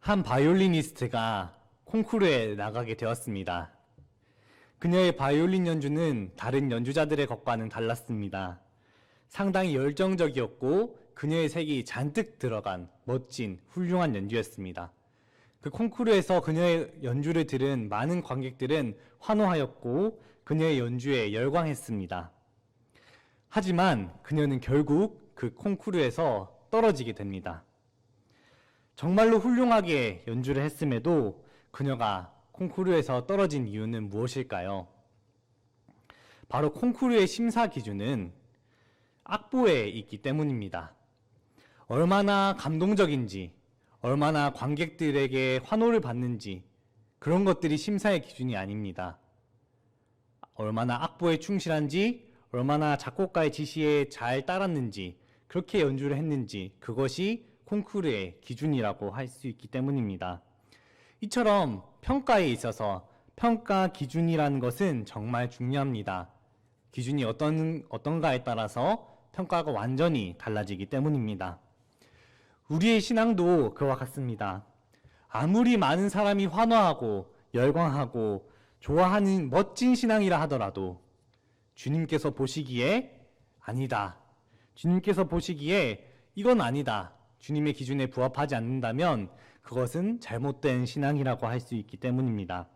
한 바이올리니스트가 콩쿠르에 나가게 되었습니다. 그녀의 바이올린 연주는 다른 연주자들의 것과는 달랐습니다. 상당히 열정적이었고 그녀의 색이 잔뜩 들어간 멋진 훌륭한 연주였습니다. 그 콩쿠르에서 그녀의 연주를 들은 많은 관객들은 환호하였고 그녀의 연주에 열광했습니다. 하지만 그녀는 결국 그 콩쿠르에서 떨어지게 됩니다. 정말로 훌륭하게 연주를 했음에도 그녀가 콩쿠르에서 떨어진 이유는 무엇일까요? 바로 콩쿠르의 심사 기준은 악보에 있기 때문입니다. 얼마나 감동적인지, 얼마나 관객들에게 환호를 받는지 그런 것들이 심사의 기준이 아닙니다. 얼마나 악보에 충실한지, 얼마나 작곡가의 지시에 잘 따랐는지, 그렇게 연주를 했는지 그것이 콩쿠르의 기준이라고 할 수 있기 때문입니다. 이처럼 평가에 있어서 평가 기준이라는 것은 정말 중요합니다. 기준이 어떤가에 따라서 평가가 완전히 달라지기 때문입니다. 우리의 신앙도 그와 같습니다. 아무리 많은 사람이 환호하고 열광하고 좋아하는 멋진 신앙이라 하더라도 주님께서 보시기에 아니다. 주님께서 보시기에 이건 아니다. 주님의 기준에 부합하지 않는다면 그것은 잘못된 신앙이라고 할 수 있기 때문입니다.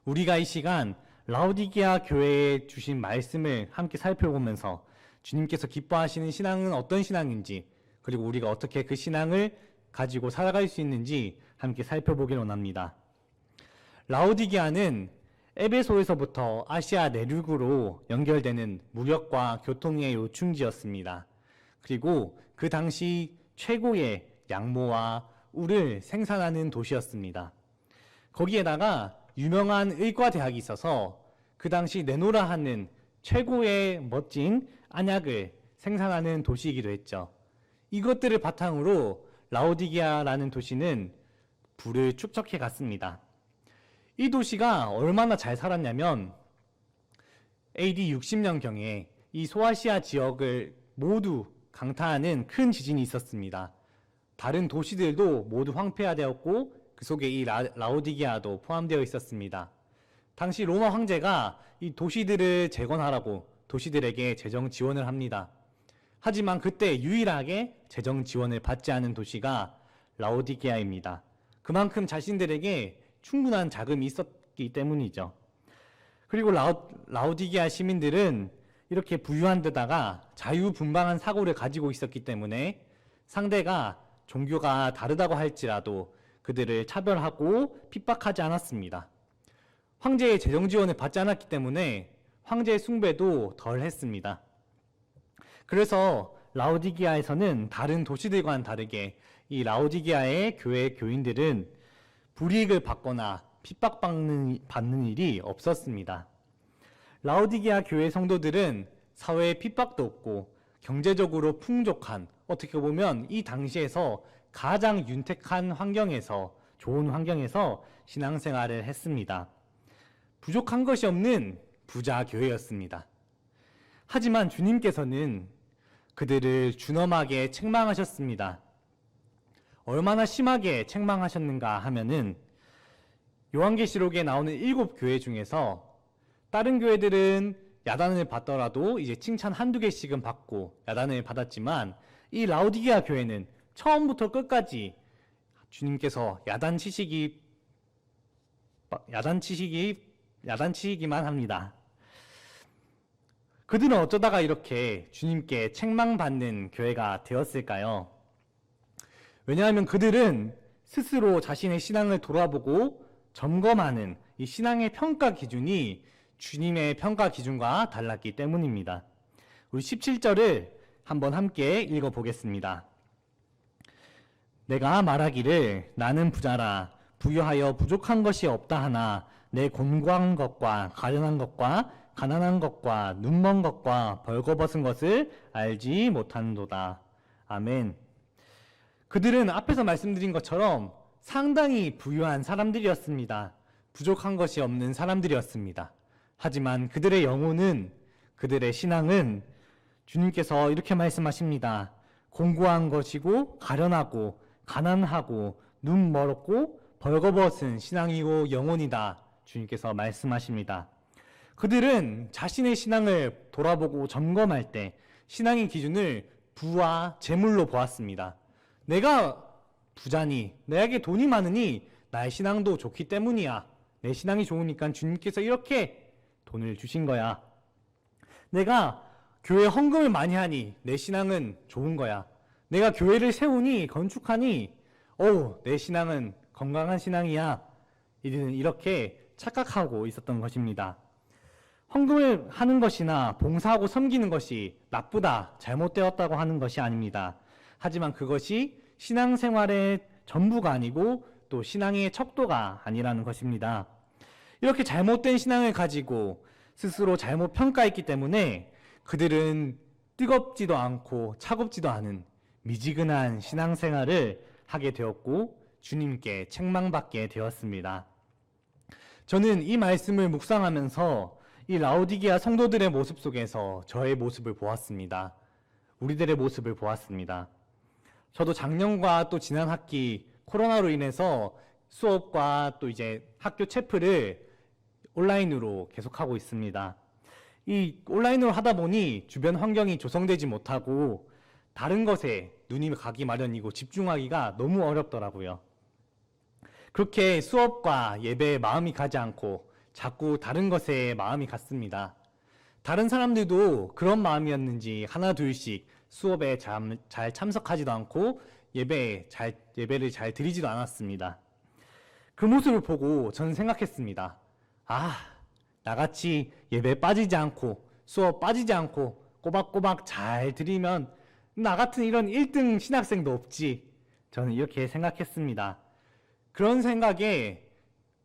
우리가 이 시간 라오디게아 교회에 주신 말씀을 함께 살펴보면서 주님께서 기뻐하시는 신앙은 어떤 신앙인지 그리고 우리가 어떻게 그 신앙을 가지고 살아갈 수 있는지 함께 살펴보기를 원합니다. 라오디게아는 에베소에서부터 아시아 내륙으로 연결되는 무역과 교통의 요충지였습니다. 그리고 그 당시 최고의 양모와 울을 생산하는 도시였습니다. 거기에다가 유명한 의과대학이 있어서 그 당시 내노라 하는 최고의 멋진 안약을 생산하는 도시이기도 했죠. 이것들을 바탕으로 라오디게아라는 도시는 부를 축적해 갔습니다. 이 도시가 얼마나 잘 살았냐면 AD 60년경에 이 소아시아 지역을 모두 강타하는 큰 지진이 있었습니다. 다른 도시들도 모두 황폐화되었고 그 속에 이 라오디게아도 포함되어 있었습니다. 당시 로마 황제가 이 도시들을 재건하라고 도시들에게 재정 지원을 합니다. 하지만 그때 유일하게 재정 지원을 받지 않은 도시가 라오디게아입니다. 그만큼 자신들에게 충분한 자금이 있었기 때문이죠. 그리고 라오디게아 시민들은 이렇게 부유한 데다가 자유분방한 사고를 가지고 있었기 때문에 상대가 종교가 다르다고 할지라도 그들을 차별하고 핍박하지 않았습니다. 황제의 재정 지원을 받지 않았기 때문에 황제의 숭배도 덜 했습니다. 그래서 라오디게아에서는 다른 도시들과는 다르게 이 라오디게아의 교회 교인들은 불이익을 받거나 핍박받는 일이 없었습니다. 라오디게아 교회 성도들은 사회에 핍박도 없고 경제적으로 풍족한, 어떻게 보면 이 당시에서 가장 윤택한 환경에서, 좋은 환경에서 신앙생활을 했습니다. 부족한 것이 없는 부자 교회였습니다. 하지만 주님께서는 그들을 준엄하게 책망하셨습니다. 얼마나 심하게 책망하셨는가 하면은 요한계시록에 나오는 7교회 중에서 다른 교회들은 야단을 받더라도 이제 칭찬 한두 개씩은 받고 야단을 받았지만 이 라오디게아 교회는 처음부터 끝까지 주님께서 야단치시기만 합니다. 그들은 어쩌다가 이렇게 주님께 책망받는 교회가 되었을까요? 왜냐하면 그들은 스스로 자신의 신앙을 돌아보고 점검하는 이 신앙의 평가 기준이 주님의 평가 기준과 달랐기 때문입니다. 우리 17절을 한번 함께 읽어보겠습니다. 내가 말하기를 나는 부자라 부유하여 부족한 것이 없다 하나 내 곤고한 것과 가련한 것과 가난한 것과 눈먼 것과 벌거벗은 것을 알지 못하는도다. 아멘. 그들은 앞에서 말씀드린 것처럼 상당히 부유한 사람들이었습니다. 부족한 것이 없는 사람들이었습니다. 하지만 그들의 영혼은, 그들의 신앙은 주님께서 이렇게 말씀하십니다. 공고한 것이고 가련하고 가난하고 눈 멀었고 벌거벗은 신앙이고 영혼이다. 주님께서 말씀하십니다. 그들은 자신의 신앙을 돌아보고 점검할 때 신앙의 기준을 부와 재물로 보았습니다. 내가 부자니, 내게 돈이 많으니 나의 신앙도 좋기 때문이야. 내 신앙이 좋으니까 주님께서 이렇게 돈을 주신 거야. 내가 교회 헌금을 많이 하니 내 신앙은 좋은 거야. 내가 교회를 세우니 건축하니 내 신앙은 건강한 신앙이야. 이들은 이렇게 착각하고 있었던 것입니다. 헌금을 하는 것이나 봉사하고 섬기는 것이 나쁘다, 잘못되었다고 하는 것이 아닙니다. 하지만 그것이 신앙생활의 전부가 아니고 또 신앙의 척도가 아니라는 것입니다. 이렇게 잘못된 신앙을 가지고 스스로 잘못 평가했기 때문에 그들은 뜨겁지도 않고 차갑지도 않은 미지근한 신앙생활을 하게 되었고 주님께 책망받게 되었습니다. 저는 이 말씀을 묵상하면서 이 라오디게아 성도들의 모습 속에서 저의 모습을 보았습니다. 우리들의 모습을 보았습니다. 저도 작년과 또 지난 학기 코로나로 인해서 수업과 또 이제 학교 체프를 온라인으로 계속하고 있습니다. 이 온라인으로 하다 보니 주변 환경이 조성되지 못하고 다른 것에 눈이 가기 마련이고 집중하기가 너무 어렵더라고요. 그렇게 수업과 예배에 마음이 가지 않고 자꾸 다른 것에 마음이 갔습니다. 다른 사람들도 그런 마음이었는지 하나 둘씩 수업에 잘 참석하지도 않고 예배를 잘 드리지도 않았습니다. 그 모습을 보고 저는 생각했습니다. 나같이 예배 빠지지 않고 수업 빠지지 않고 꼬박꼬박 잘 드리면 나 같은 이런 1등 신학생도 없지. 저는 이렇게 생각했습니다. 그런 생각에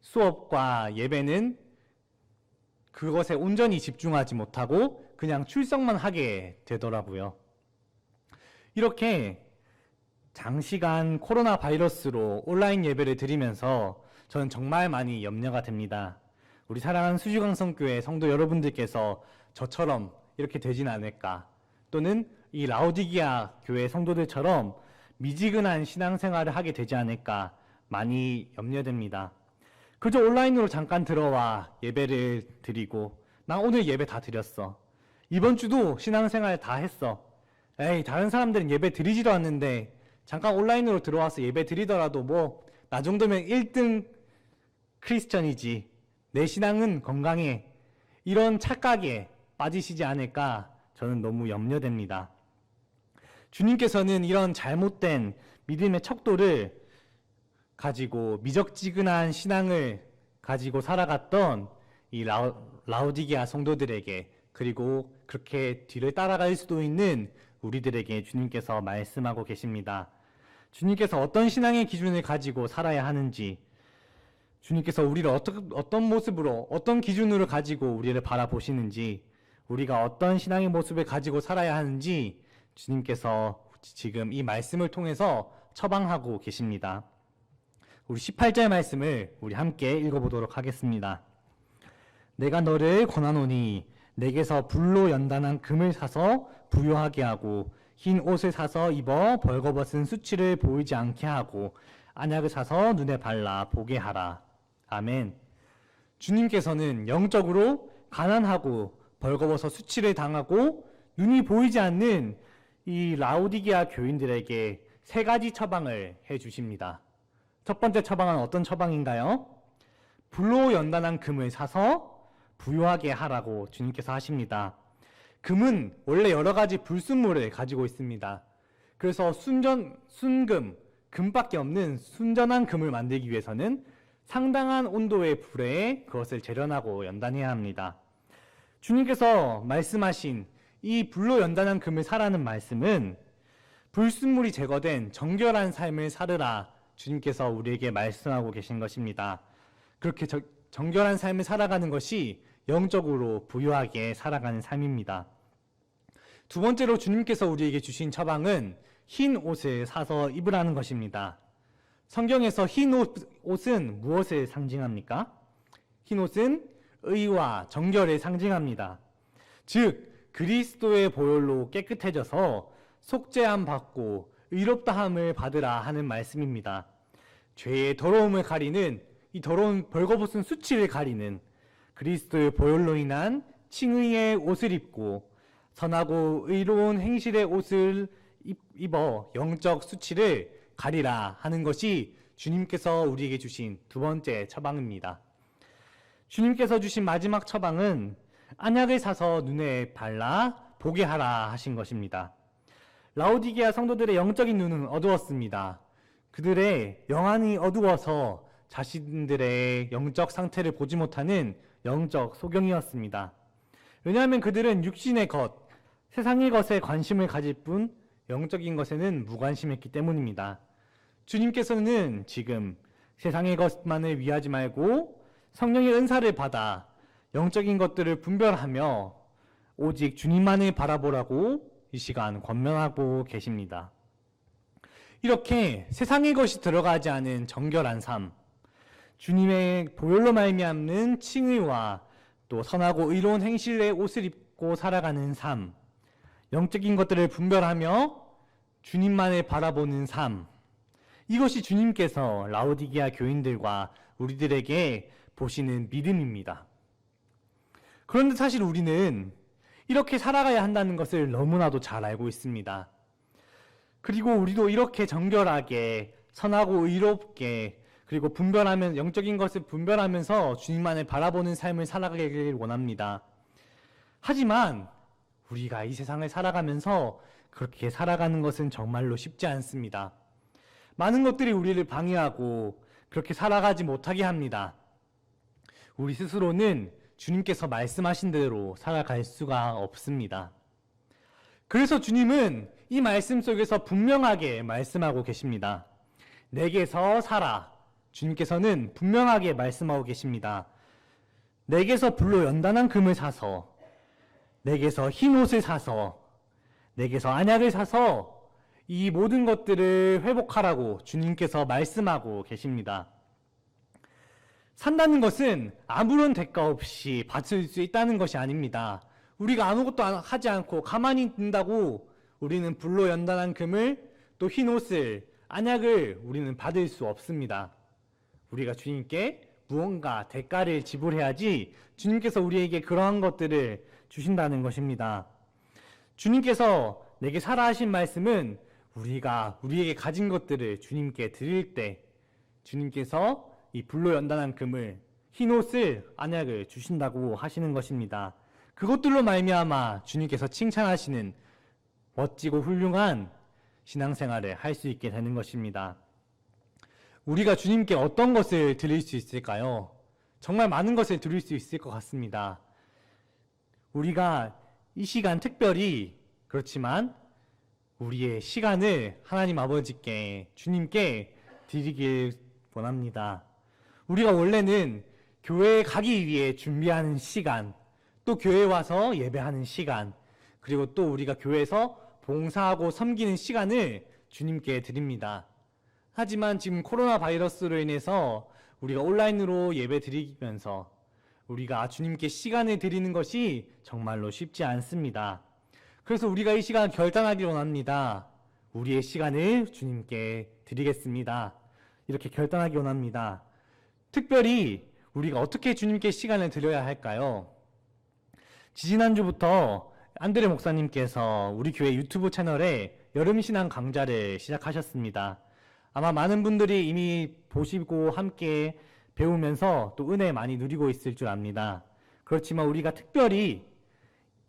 수업과 예배는 그것에 온전히 집중하지 못하고 그냥 출석만 하게 되더라고요. 이렇게 장시간 코로나 바이러스로 온라인 예배를 드리면서 저는 정말 많이 염려가 됩니다. 우리 사랑하는 수지강성교회 성도 여러분들께서 저처럼 이렇게 되진 않을까, 또는 이 라오디게아 교회 성도들처럼 미지근한 신앙생활을 하게 되지 않을까 많이 염려됩니다. 그저 온라인으로 잠깐 들어와 예배를 드리고 나 오늘 예배 다 드렸어. 이번 주도 신앙생활 다 했어. 다른 사람들은 예배 드리지도 않는데 잠깐 온라인으로 들어와서 예배 드리더라도 뭐 나 정도면 1등 크리스천이지. 내 신앙은 건강해. 이런 착각에 빠지시지 않을까 저는 너무 염려됩니다. 주님께서는 이런 잘못된 믿음의 척도를 가지고 미적지근한 신앙을 가지고 살아갔던 이 라오디게아 성도들에게, 그리고 그렇게 뒤를 따라갈 수도 있는 우리들에게 주님께서 말씀하고 계십니다. 주님께서 어떤 신앙의 기준을 가지고 살아야 하는지, 주님께서 우리를 어떤 모습으로, 어떤 기준으로 가지고 우리를 바라보시는지, 우리가 어떤 신앙의 모습을 가지고 살아야 하는지 주님께서 지금 이 말씀을 통해서 처방하고 계십니다. 우리 18절 말씀을 우리 함께 읽어보도록 하겠습니다. 내가 너를 권하노니 내게서 불로 연단한 금을 사서 부요하게 하고 흰 옷을 사서 입어 벌거벗은 수치를 보이지 않게 하고 안약을 사서 눈에 발라 보게 하라. 아멘. 주님께서는 영적으로 가난하고 벌거벗어 수치를 당하고 눈이 보이지 않는 이 라오디게아 교인들에게 세 가지 처방을 해주십니다. 첫 번째 처방은 어떤 처방인가요? 불로 연단한 금을 사서 부요하게 하라고 주님께서 하십니다. 금은 원래 여러 가지 불순물을 가지고 있습니다. 그래서 순금, 금밖에 없는 순전한 금을 만들기 위해서는 상당한 온도의 불에 그것을 재련하고 연단해야 합니다. 주님께서 말씀하신 이 불로 연단한 금을 사라는 말씀은 불순물이 제거된 정결한 삶을 살으라 주님께서 우리에게 말씀하고 계신 것입니다. 그렇게 정결한 삶을 살아가는 것이 영적으로 부유하게 살아가는 삶입니다. 두 번째로 주님께서 우리에게 주신 처방은 흰 옷을 사서 입으라는 것입니다. 성경에서 흰 옷은 무엇을 상징합니까? 흰 옷은 의와 정결을 상징합니다. 즉 그리스도의 보혈로 깨끗해져서 속죄함 받고 의롭다함을 받으라 하는 말씀입니다. 죄의 더러움을 가리는 이 더러운 벌거벗은 수치를 가리는 그리스도의 보혈로 인한 칭의의 옷을 입고 선하고 의로운 행실의 옷을 입어 영적 수치를 가리라 하는 것이 주님께서 우리에게 주신 두 번째 처방입니다. 주님께서 주신 마지막 처방은 안약을 사서 눈에 발라 보게 하라 하신 것입니다. 라오디게아 성도들의 영적인 눈은 어두웠습니다. 그들의 영안이 어두워서 자신들의 영적 상태를 보지 못하는 영적 소경이었습니다. 왜냐하면 그들은 육신의 것, 세상의 것에 관심을 가질 뿐 영적인 것에는 무관심했기 때문입니다. 주님께서는 지금 세상의 것만을 위하지 말고 성령의 은사를 받아 영적인 것들을 분별하며 오직 주님만을 바라보라고 이 시간 권면하고 계십니다. 이렇게 세상의 것이 들어가지 않은 정결한 삶, 주님의 보혈로 말미암는 칭의와 또 선하고 의로운 행실의 옷을 입고 살아가는 삶, 영적인 것들을 분별하며 주님만을 바라보는 삶, 이것이 주님께서 라오디게아 교인들과 우리들에게 보시는 믿음입니다. 그런데 사실 우리는 이렇게 살아가야 한다는 것을 너무나도 잘 알고 있습니다. 그리고 우리도 이렇게 정결하게 선하고 의롭게 그리고 영적인 것을 분별하면서 주님만을 바라보는 삶을 살아가길 원합니다. 하지만 우리가 이 세상을 살아가면서 그렇게 살아가는 것은 정말로 쉽지 않습니다. 많은 것들이 우리를 방해하고 그렇게 살아가지 못하게 합니다. 우리 스스로는 주님께서 말씀하신 대로 살아갈 수가 없습니다. 그래서 주님은 이 말씀 속에서 분명하게 말씀하고 계십니다. 내게서 살아. 주님께서는 분명하게 말씀하고 계십니다. 내게서 불로 연단한 금을 사서, 내게서 흰 옷을 사서, 내게서 안약을 사서 이 모든 것들을 회복하라고 주님께서 말씀하고 계십니다. 산다는 것은 아무런 대가 없이 받을 수 있다는 것이 아닙니다. 우리가 아무것도 하지 않고 가만히 있는다고 우리는 불로 연단한 금을 또 흰 옷을, 안약을 우리는 받을 수 없습니다. 우리가 주님께 무언가 대가를 지불해야지 주님께서 우리에게 그러한 것들을 주신다는 것입니다. 주님께서 내게 사라 하신 말씀은 우리가 우리에게 가진 것들을 주님께 드릴 때 주님께서 이 불로 연단한 금을, 흰 옷을, 안약을 주신다고 하시는 것입니다. 그것들로 말미암아 주님께서 칭찬하시는 멋지고 훌륭한 신앙생활을 할 수 있게 되는 것입니다. 우리가 주님께 어떤 것을 드릴 수 있을까요? 정말 많은 것을 드릴 수 있을 것 같습니다. 우리가 이 시간 특별히 그렇지만 우리의 시간을 하나님 아버지께, 주님께 드리길 원합니다. 우리가 원래는 교회에 가기 위해 준비하는 시간, 또 교회에 와서 예배하는 시간, 그리고 또 우리가 교회에서 봉사하고 섬기는 시간을 주님께 드립니다. 하지만 지금 코로나 바이러스로 인해서 우리가 온라인으로 예배 드리면서 우리가 주님께 시간을 드리는 것이 정말로 쉽지 않습니다. 그래서 우리가 이 시간 결단하기 원합니다. 우리의 시간을 주님께 드리겠습니다. 이렇게 결단하기 원합니다. 특별히 우리가 어떻게 주님께 시간을 드려야 할까요? 지지난주부터 안드레 목사님께서 우리 교회 유튜브 채널에 여름신앙 강좌를 시작하셨습니다. 아마 많은 분들이 이미 보시고 함께 배우면서 또 은혜 많이 누리고 있을 줄 압니다. 그렇지만 우리가 특별히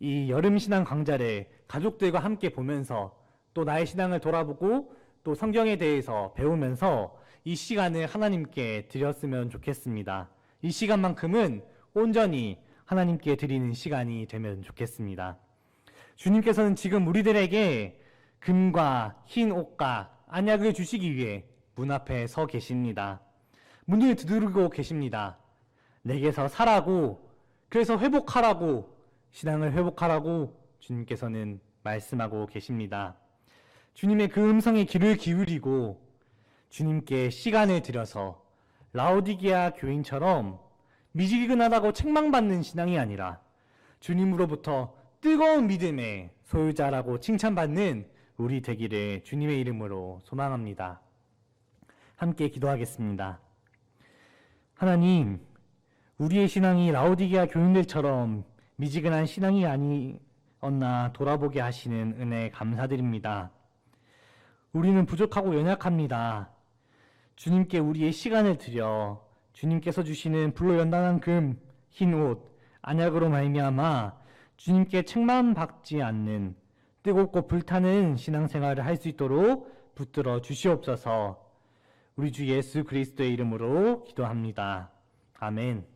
이 여름신앙 강좌를 가족들과 함께 보면서 또 나의 신앙을 돌아보고 또 성경에 대해서 배우면서 이 시간을 하나님께 드렸으면 좋겠습니다. 이 시간만큼은 온전히 하나님께 드리는 시간이 되면 좋겠습니다. 주님께서는 지금 우리들에게 금과 흰 옷과 안약을 주시기 위해 문 앞에 서 계십니다. 문을 두드리고 계십니다. 내게서 사라고, 그래서 회복하라고, 신앙을 회복하라고 주님께서는 말씀하고 계십니다. 주님의 그 음성에 귀를 기울이고 주님께 시간을 들여서 라오디게아 교인처럼 미지근하다고 책망받는 신앙이 아니라 주님으로부터 뜨거운 믿음의 소유자라고 칭찬받는 우리 되기를 주님의 이름으로 소망합니다. 함께 기도하겠습니다. 하나님, 우리의 신앙이 라오디게아 교인들처럼 미지근한 신앙이 아니었나 돌아보게 하시는 은혜 감사드립니다. 우리는 부족하고 연약합니다. 주님께 우리의 시간을 드려 주님께서 주시는 불로 연단한 금, 흰 옷, 안약으로 말미암아 주님께 책망받지 않는 뜨겁고 불타는 신앙생활을 할 수 있도록 붙들어 주시옵소서. 우리 주 예수 그리스도의 이름으로 기도합니다. 아멘.